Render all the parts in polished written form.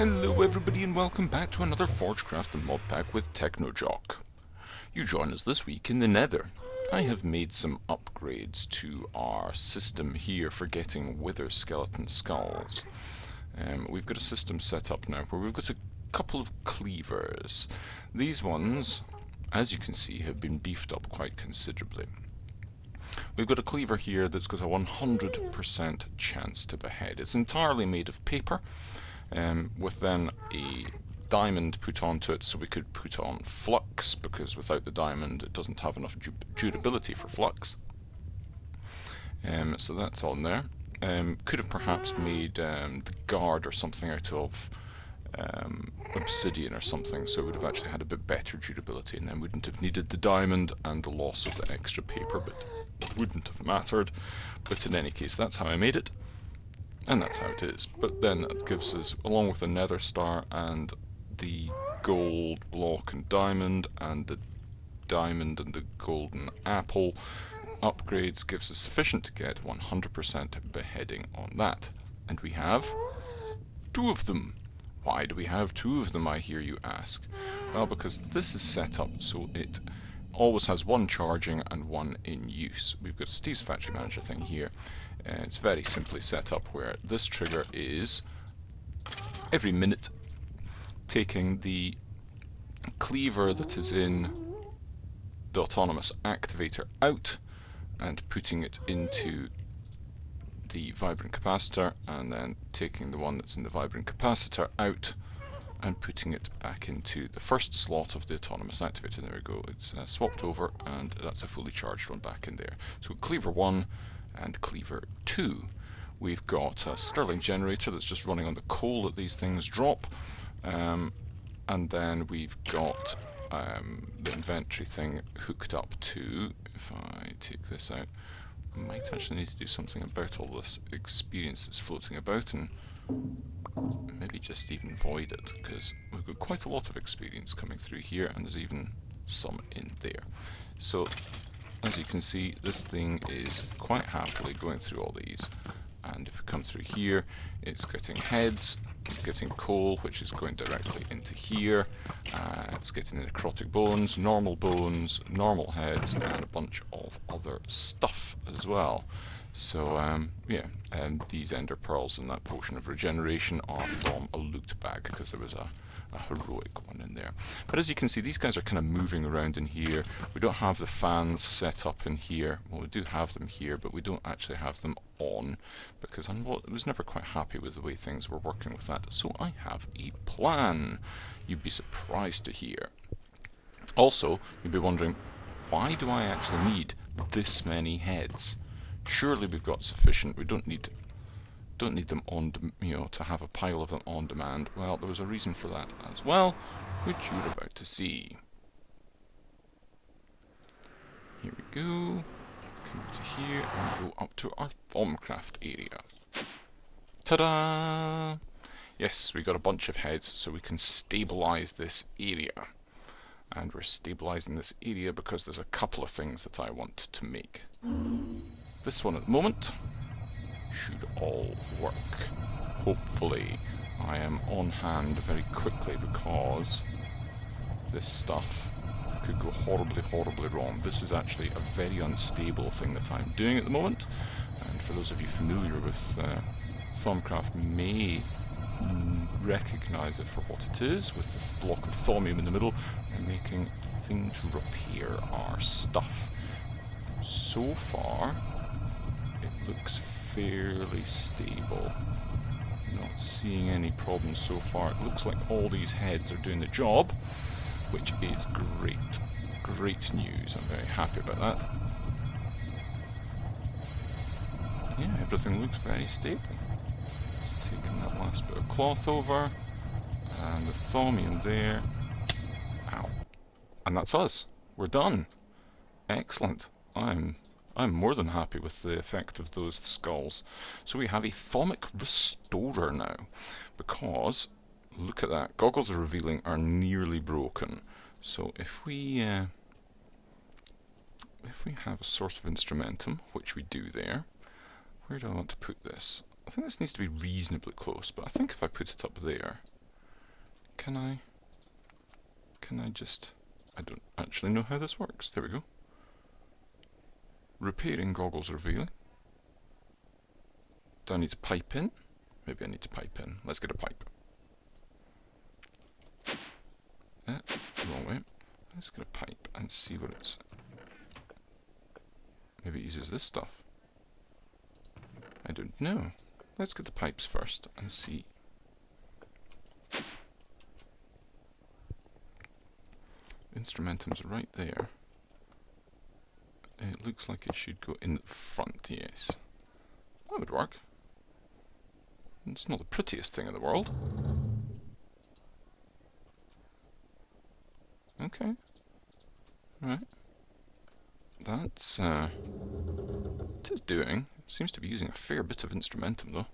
Hello everybody and welcome back to another ForgeCraft Modpack with TechnoJock. You join us this week in the Nether. I have made some upgrades to our system here for getting wither skeleton skulls. We've got a system set up now where we've got a couple of cleavers. These ones, as you can see, have been beefed up quite considerably. We've got a cleaver here that's got a 100% chance to behead. It's entirely made of paper, with then a diamond put onto it, so we could put on flux, because without the diamond it doesn't have enough durability for flux. So that's on there. Could have perhaps made the guard or something out of obsidian or something, so it would have actually had a bit better durability, and then wouldn't have needed the diamond and the loss of the extra paper, but it wouldn't have mattered. But in any case, that's how I made it. And that's how it is. But then it gives us, along with the nether star and the gold block and the diamond and the golden apple upgrades, gives us sufficient to get 100% beheading on that. And we have 2 of them. Why do we have 2 of them, I hear you ask? Well, because this is set up so it always has 1 charging and 1 in use. We've got a Steve's Factory Manager thing here. It's very simply set up where this trigger is every minute taking the cleaver that is in the autonomous activator out and putting it into the vibrant capacitor, and then taking the one that's in the vibrant capacitor out and putting it back into the first slot of the autonomous activator. There we go, it's swapped over, and that's a fully charged one back in there. So cleaver 1 and cleaver 2. We've got a Stirling generator that's just running on the coal that these things drop, and then we've got the inventory thing hooked up to, if I take this out, I might actually need to do something about all this experience that's floating about, and maybe just even void it, because we've got quite a lot of experience coming through here, and there's even some in there. So as you can see, this thing is quite happily going through all these, and if we come through here, it's getting heads, it's getting coal, which is going directly into here, it's getting the necrotic bones, normal heads, and a bunch of other stuff as well. So yeah, and these ender pearls and that potion of regeneration are from a loot bag, because there was a heroic one in there. But as you can see, these guys are kind of moving around in here. We don't have the fans set up in here. Well, we do have them here, but we don't actually have them on, because I was never quite happy with the way things were working with that. So I have a plan. You'd be surprised to hear. Also, you'd be wondering, why do I actually need this many heads? Surely we've got sufficient. We don't need them on, to have a pile of them on demand. Well, there was a reason for that as well, which you're about to see. Here we go. Come to here and go up to our ForgeCraft area. Ta-da! Yes, we got a bunch of heads, so we can stabilize this area. And we're stabilizing this area because there's a couple of things that I want to make. This one at the moment should all work. Hopefully. I am on hand very quickly, because this stuff could go horribly wrong. This is actually a very unstable thing that I'm doing at the moment, and for those of you familiar with ForgeCraft may recognise it for what it is, with this block of thaumium in the middle and making a thing to repair our stuff. So far it looks fairly stable. Not seeing any problems so far. It looks like all these heads are doing the job, which is great. Great news. I'm very happy about that. Yeah, everything looks very stable. Just taking that last bit of cloth over, and the thaumium there. Ow. And that's us. We're done. Excellent. I'm more than happy with the effect of those skulls. So we have a Thaumic Restorer now, because, look at that, Goggles of Revealing are nearly broken. So if we have a source of instrumentum, which we do there, where do I want to put this? I think this needs to be reasonably close, but I think if I put it up there, Can I just... I don't actually know how this works. There we go. Repairing goggles revealing. Do I need to pipe in? Maybe I need to pipe in. Let's get a pipe. Wrong way. Let's get a pipe and see what it's... Maybe it uses this stuff. I don't know. Let's get the pipes first and see. Instrumentum's right there. It looks like it should go in the front, yes. That would work. It's not the prettiest thing in the world. Okay. Right. That's, it is doing. Seems to be using a fair bit of instrumentum, though.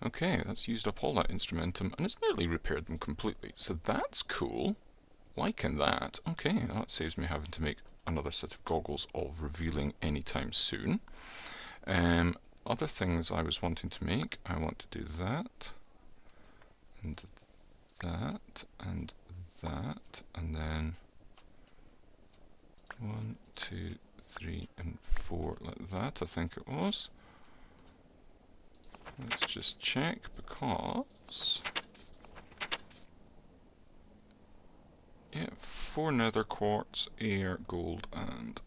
Okay, that's used up all that instrumentum, and it's nearly repaired them completely. So that's cool. Liking that. Okay, that saves me having to make another set of goggles of revealing anytime soon. Other things I was wanting to make, I want to do that, and that, and that, and then 1, 2, 3, and 4, like that, I think it was. Let's just check, because... yeah, 4 nether quartz, air, gold, and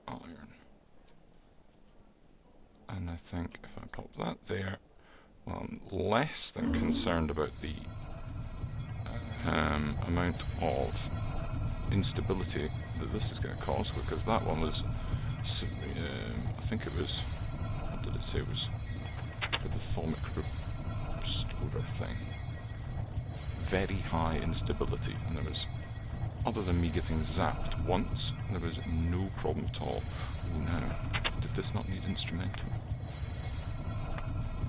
iron. And I think if I pop that there, well, I'm less than concerned about the amount of instability that this is going to cause, because that one was, I think it was, what did it say, it was for the thermic restorer thing. Very high instability, and there was, other than me getting zapped once, there was no problem at all. Oh no, did this not need instrumentum?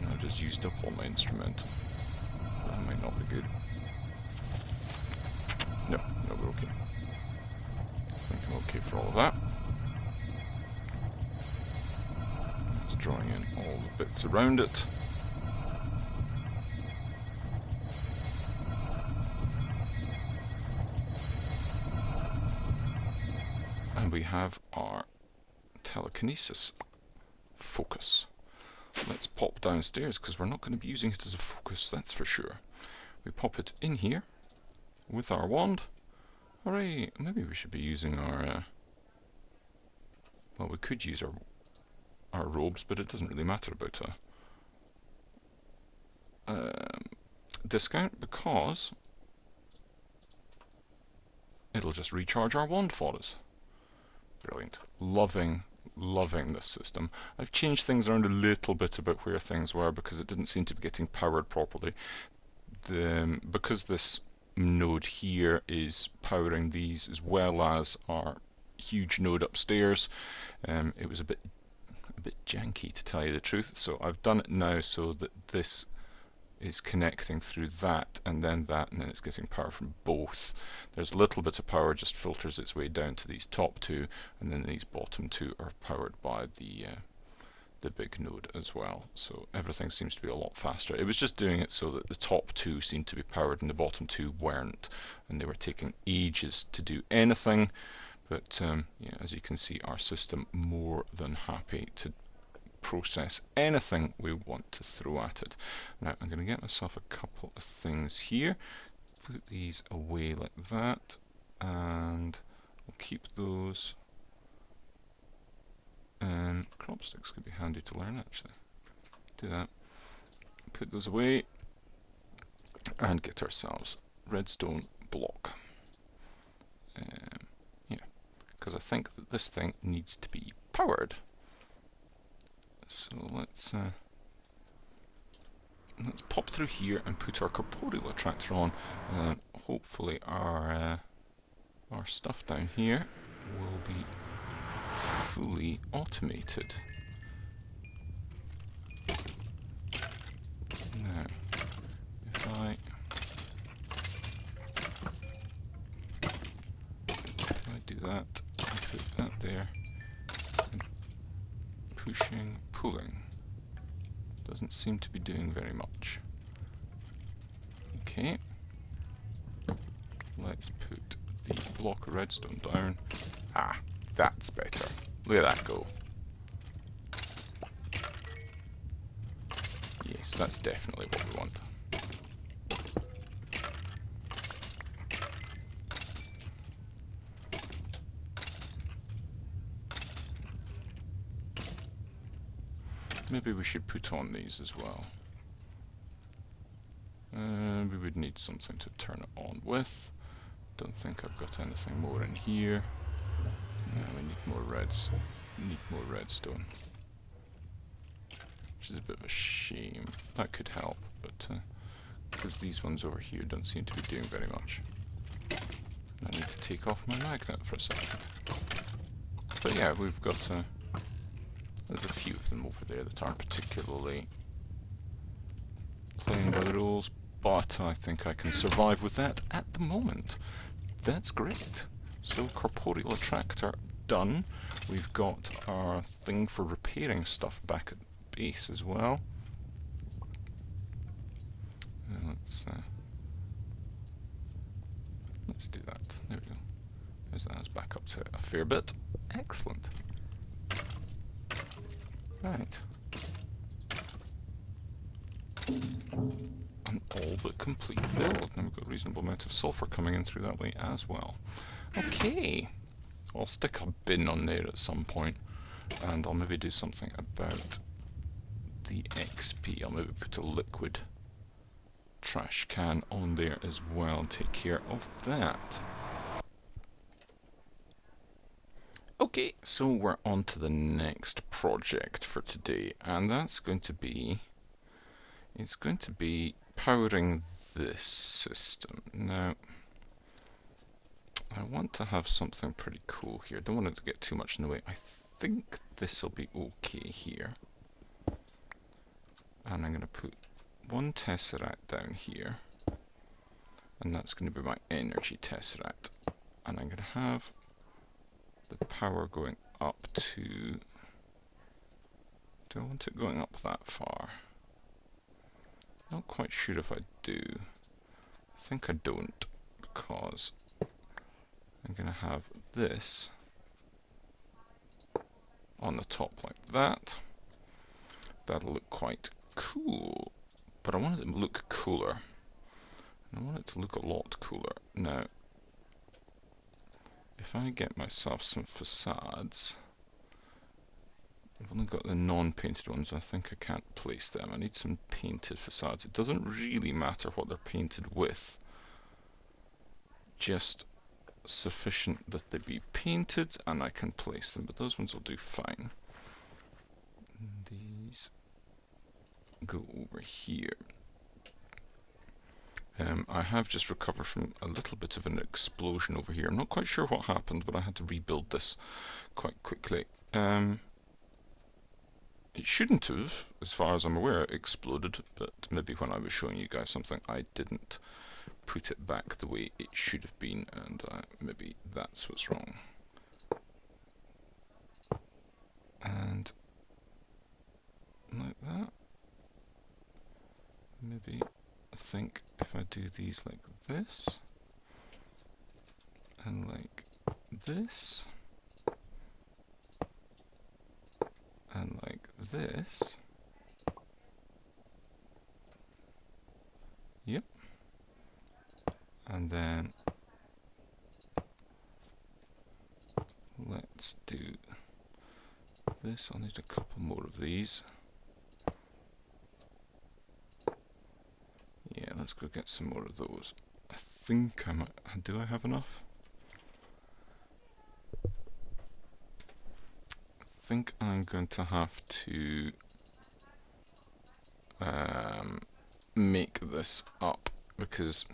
No, I just used up all my instrumentum. That might not be good. No, we're okay. I think I'm okay for all of that. It's drawing in all the bits around it. And we have our telekinesis focus. Let's pop downstairs, because we're not going to be using it as a focus, that's for sure. We pop it in here with our wand. Hooray! Maybe we should be using our... well, we could use our robes, but it doesn't really matter about a discount, because it'll just recharge our wand for us. Brilliant. Loving this system. I've changed things around a little bit about where things were, because it didn't seem to be getting powered properly. Because this node here is powering these as well as our huge node upstairs, it was a bit janky, to tell you the truth. So I've done it now so that this is connecting through that, and then it's getting power from both. There's a little bit of power just filters its way down to these top two, and then these bottom two are powered by the big node as well. So everything seems to be a lot faster. It was just doing it so that the top two seemed to be powered and the bottom two weren't, and they were taking ages to do anything. But yeah, as you can see, our system more than happy to process anything we want to throw at it. Now I'm going to get myself a couple of things here, put these away like that, and we'll keep those. Crop sticks could be handy to learn, actually. Do that. Put those away and get ourselves redstone block. Yeah, because I think that this thing needs to be powered. So let's pop through here and put our corporeal attractor on, and hopefully our stuff down here will be fully automated. Now, if I do that, and put that there, and pushing, pulling, doesn't seem to be doing very much. Okay, let's put the block of redstone down. Ah, that's better. Look at that go. Yes, that's definitely what we want. Maybe we should put on these as well. We would need something to turn it on with. Don't think I've got anything more in here. No, we need more redstone. Which is a bit of a shame. That could help, but because these ones over here don't seem to be doing very much. I need to take off my magnet for a second. But yeah, we've got there's a few of them over there that aren't particularly playing by the rules, but I think I can survive with that at the moment. That's great. So, corporeal attractor done. We've got our thing for repairing stuff back at base as well. Let's do that. There we go. There's that back up to a fair bit. Excellent. Right. An all but complete build. Now we've got a reasonable amount of sulfur coming in through that way as well. Okay. I'll stick a bin on there at some point, and I'll maybe do something about the XP. I'll maybe put a liquid trash can on there as well and take care of that. Okay, so we're on to the next project for today, and that's going to be, it's going to be powering this system. Now, I want to have something pretty cool here. Don't want it to get too much in the way. I think this will be okay here. And I'm going to put one tesseract down here, and that's going to be my energy tesseract. And I'm going to have the power going up to... Do I want it going up that far? Not quite sure if I do. I think I don't, because I'm going to have this on the top like that. That'll look quite cool, but I want it to look cooler. And I want it to look a lot cooler. Now, if I get myself some facades, I've only got the non-painted ones. I think I can't place them. I need some painted facades. It doesn't really matter what they're painted with, just sufficient that they be painted and I can place them, but those ones will do fine. These go over here. I have just recovered from a little bit of an explosion over here. I'm not quite sure what happened, but I had to rebuild this quite quickly. It shouldn't have, as far as I'm aware, exploded, but maybe when I was showing you guys something, I didn't put it back the way it should have been, and maybe that's what's wrong. And like that. Maybe I think if I do these like this, and like this, and like this. Yep. And then let's do this. I'll need a couple more of these. Yeah, let's go get some more of those. I think I might. Do I have enough? I think I'm going to have to make this up, because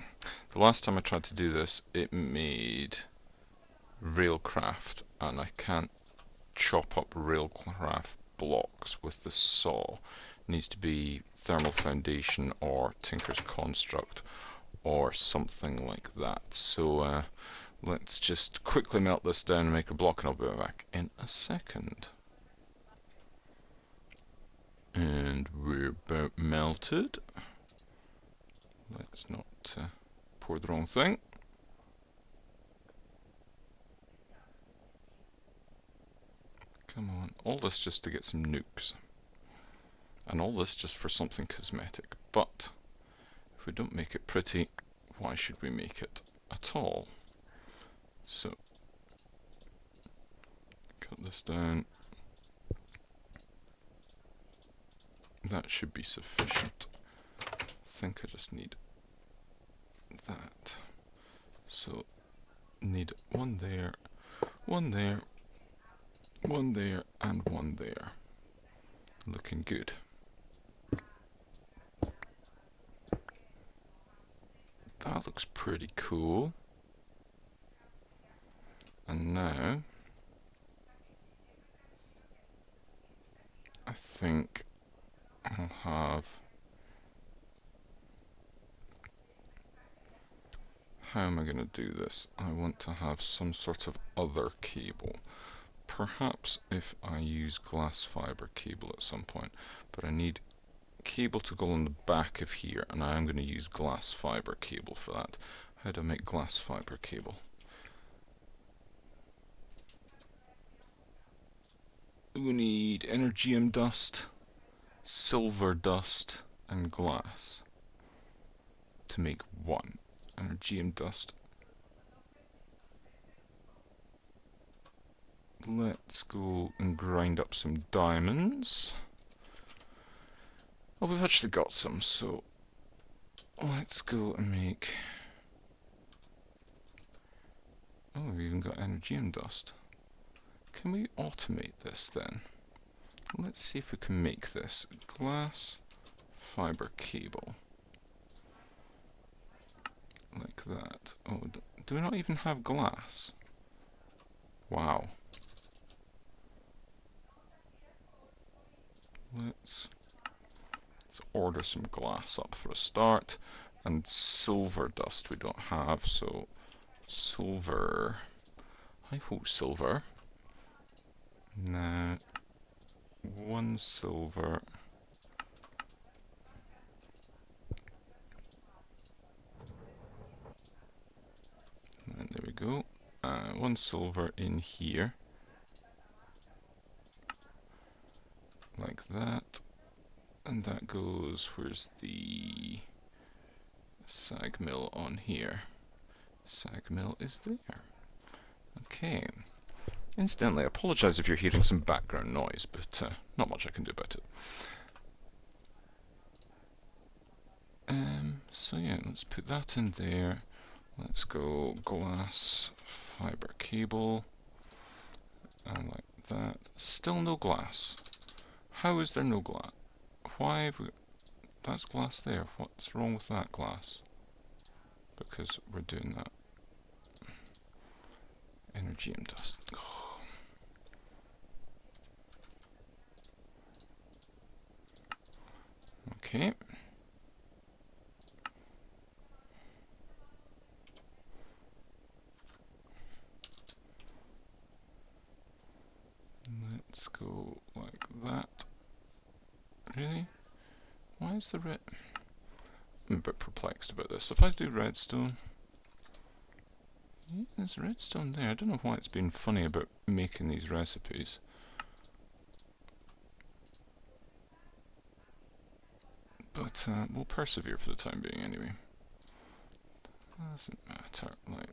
the last time I tried to do this it made railcraft, and I can't chop up railcraft blocks with the saw. It needs to be thermal foundation or Tinker's construct or something like that. So let's just quickly melt this down and make a block, and I'll be back in a second. And we're about melted. Let's not pour the wrong thing. Come on. All this just to get some nukes. And all this just for something cosmetic. But if we don't make it pretty, why should we make it at all? So, cut this down. That should be sufficient. I think I just need that. So, need one there, one there, one there, and one there. Looking good. That looks pretty cool. And now, I think I'll have... How am I going to do this? I want to have some sort of other cable. Perhaps if I use glass fiber cable at some point, but I need cable to go on the back of here, and I am going to use glass fiber cable for that. How do I make glass fiber cable? We need EnderIO dust, silver dust, and glass to make one. EnderIO dust. Let's go and grind up some diamonds. Oh, we've actually got some, so let's go and make... Oh, we've even got EnderIO dust. Can we automate this then? Let's see if we can make this glass fiber cable. Like that. Oh, do we not even have glass? Wow. Let's order some glass up for a start. And silver dust we don't have, so silver. Hi ho, silver. Now, one silver. And there we go. One silver in here. Like that. And that goes, where's the sag mill on here? Sag mill is there. Okay. Incidentally, I apologise if you're hearing some background noise, but not much I can do about it. So yeah, let's put that in there. Let's go glass fiber cable. And like that. Still no glass. How is there no glass? Why have we... That's glass there. What's wrong with that glass? Because we're doing that. EnderIO dust. Oh. Okay. Let's go like that. Really? Why is the red... I'm a bit perplexed about this. If I do redstone... Yeah, there's redstone there. I don't know why it's been funny about making these recipes. But we'll persevere for the time being anyway. Doesn't matter. Like,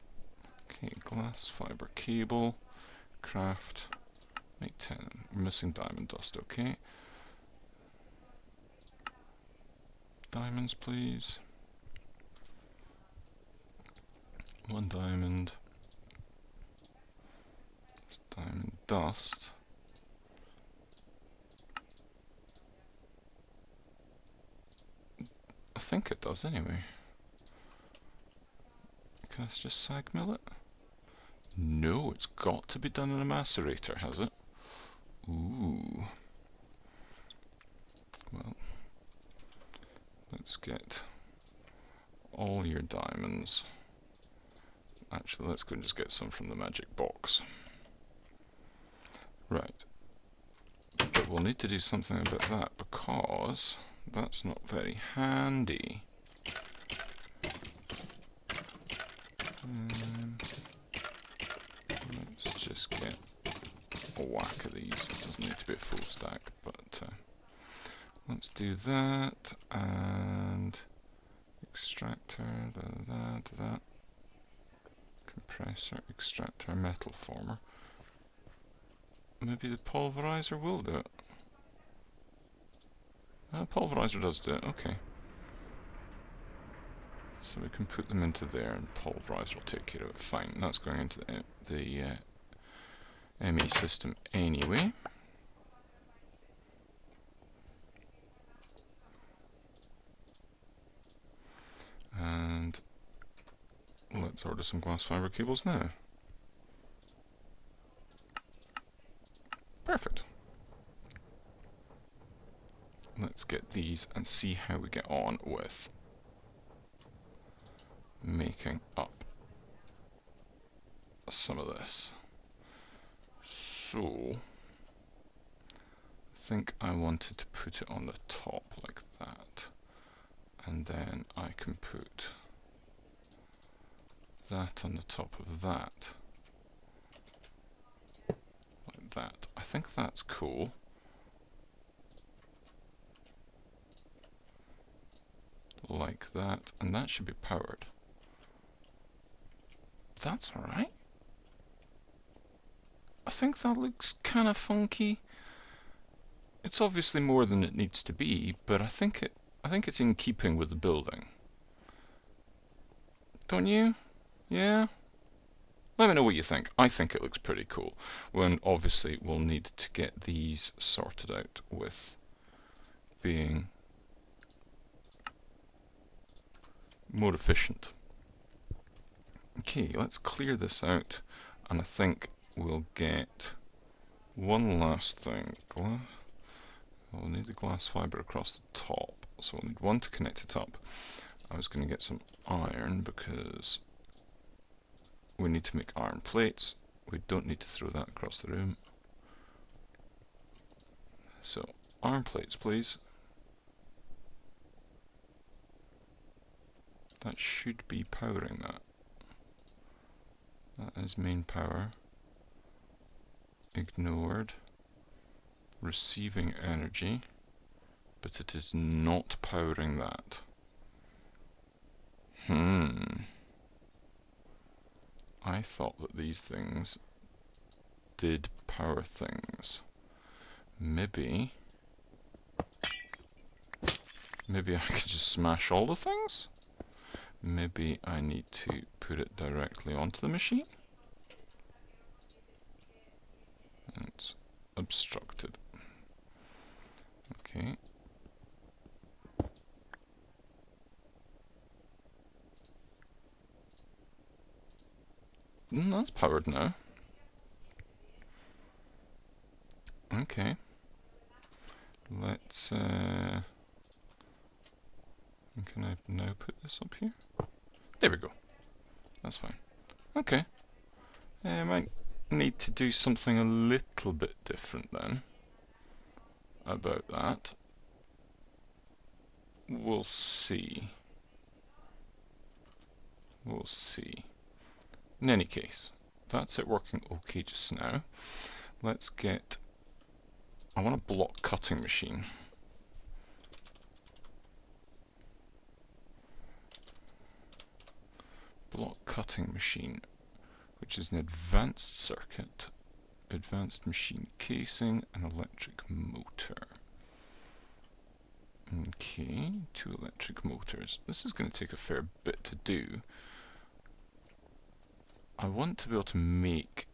okay, glass fiber cable, craft, make 10. We're missing diamond dust, okay. Diamonds, please. 1 diamond. It's diamond dust. I think it does anyway. Can I just sag mill it? No, it's got to be done in a macerator, has it? Ooh. Well, let's get all your diamonds. Actually, let's go and just get some from the magic box. Right. But we'll need to do something about that because that's not very handy. Let's just get a whack of these. It doesn't need to be a full stack, but let's do that, and extractor, that. Compressor, extractor, metal former. Maybe the pulverizer will do it. Pulverizer does do it, okay. So we can put them into there and pulverizer will take care of it. Fine, that's going into the ME system anyway. And let's order some glass fiber cables now. Perfect. Let's get these and see how we get on with making up some of this. So, I think I wanted to put it on the top like that, and then I can put that on the top of that, like that. I think that's cool. Like that, and that should be powered. That's alright. I think that looks kind of funky. It's obviously more than it needs to be, but I think it's in keeping with the building. Don't you? Yeah? Let me know what you think. I think it looks pretty cool. When obviously we'll need to get these sorted out with being more efficient. Okay, let's clear this out, and I think we'll get one last thing. We'll need the glass fibre across the top, so we'll need one to connect it up. I was going to get some iron because we need to make iron plates. We don't need to throw that across the room. So, iron plates, please. That should be powering that. That is main power. Ignored. Receiving energy. But it is not powering that. I thought that these things did power things. Maybe I could just smash all the things? Maybe I need to put it directly onto the machine? It's obstructed. Okay. That's powered now. Okay. Let's can I now put this up here? There we go. That's fine. Okay. I might need to do something a little bit different then about that. We'll see. We'll see. In any case, that's it working okay just now. Let's get... I want a block cutting machine. Block cutting machine, which is an advanced circuit, advanced machine casing, and electric motor. Okay, 2 electric motors. This is going to take a fair bit to do. I want to be able to make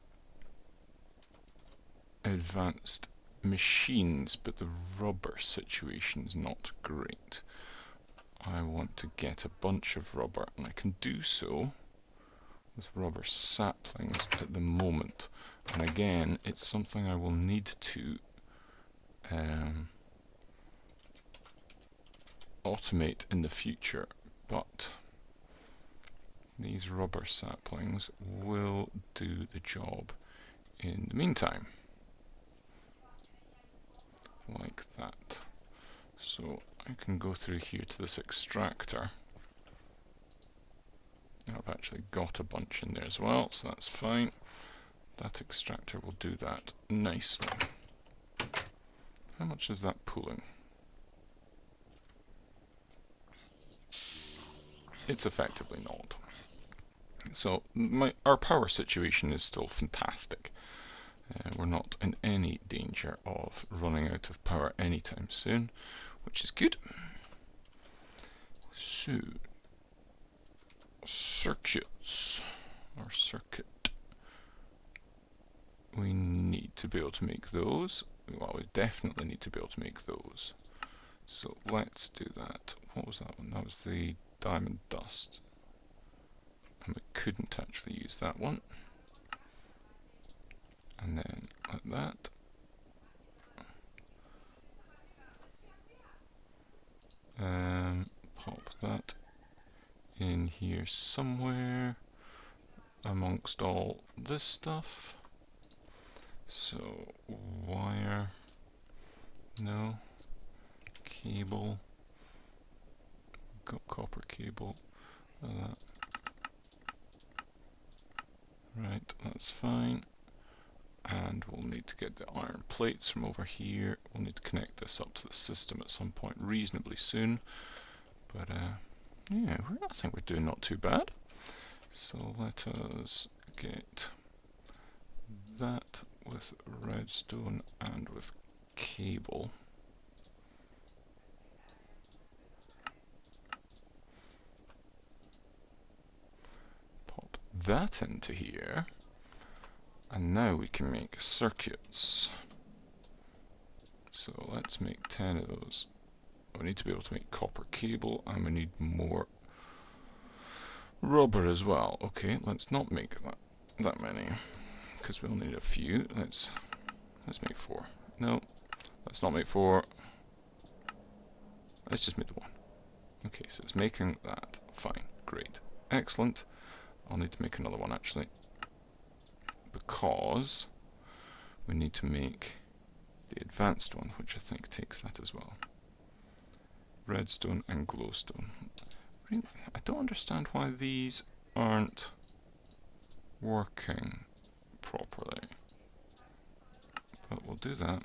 advanced machines, but the rubber situation is not great. I want to get a bunch of rubber, and I can do so with rubber saplings at the moment. And again, it's something I will need to automate in the future, but these rubber saplings will do the job in the meantime. Like that. So I can go through here to this extractor. I've actually got a bunch in there as well, so that's fine. That extractor will do that nicely. How much is that pulling? It's effectively not. So our power situation is still fantastic. We're not in any danger of running out of power anytime soon, which is good. So, circuits, or circuit. We need to be able to make those. Well, we definitely need to be able to make those. So let's do that. What was that one? That was the diamond dust. And we couldn't actually use that one. And then like that. Pop that in here somewhere amongst all this stuff. So wire, no, cable, got copper cable, like that. Right, that's fine. And we'll need to get the iron plates from over here. We'll need to connect this up to the system at some point reasonably soon. But yeah, I think we're doing not too bad. So let us get that with redstone and with cable. Pop that into here. And now we can make circuits. So let's make 10 of those. We need to be able to make copper cable, and we need more rubber as well. Okay, let's not make that many, because we'll need a few. Let's make 4. No, let's not make 4. Let's just make the 1. Okay, so it's making that. Fine, great, excellent. I'll need to make another one actually, because we need to make the advanced one, which I think takes that as well. Redstone and glowstone. I don't understand why these aren't working properly, but we'll do that.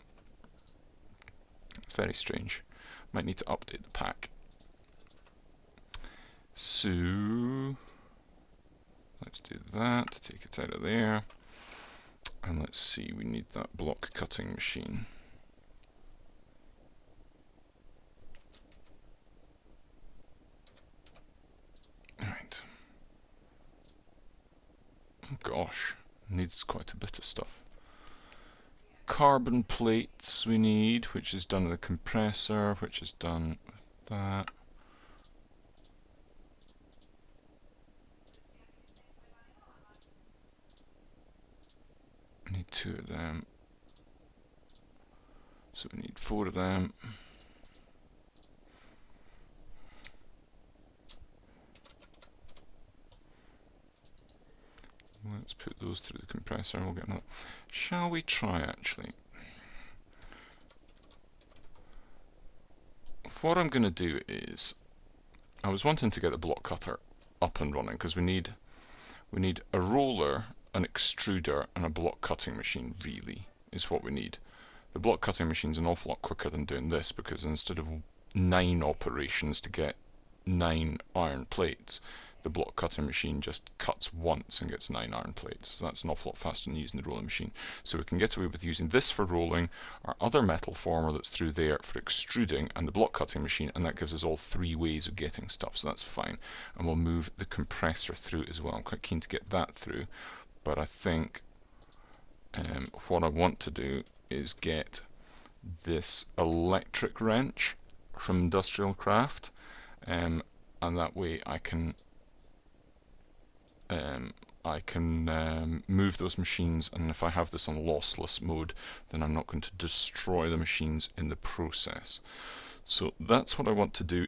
It's very strange. Might need to update the pack. So let's do that, take it out of there. And let's see, we need that block cutting machine. Right. Oh gosh, needs quite a bit of stuff. Carbon plates we need, which is done with a compressor, which is done with that. Need 2 of them, so we need 4 of them. Let's put those through the compressor and we'll get another. Shall we try actually? What I'm going to do is, I was wanting to get the block cutter up and running because we need a roller, an extruder and a block cutting machine really is what we need. The block cutting machine's an awful lot quicker than doing this, because instead of 9 operations to get 9 iron plates, the block cutting machine just cuts once and gets 9 iron plates. So that's an awful lot faster than using the rolling machine. So we can get away with using this for rolling, our other metal former that's through there for extruding, and the block cutting machine, and that gives us all 3 ways of getting stuff, so that's fine. And we'll move the compressor through as well. I'm quite keen to get that through. But I think what I want to do is get this electric wrench from IndustrialCraft, and that way I can move those machines, and if I have this on lossless mode, then I'm not going to destroy the machines in the process. So that's what I want to do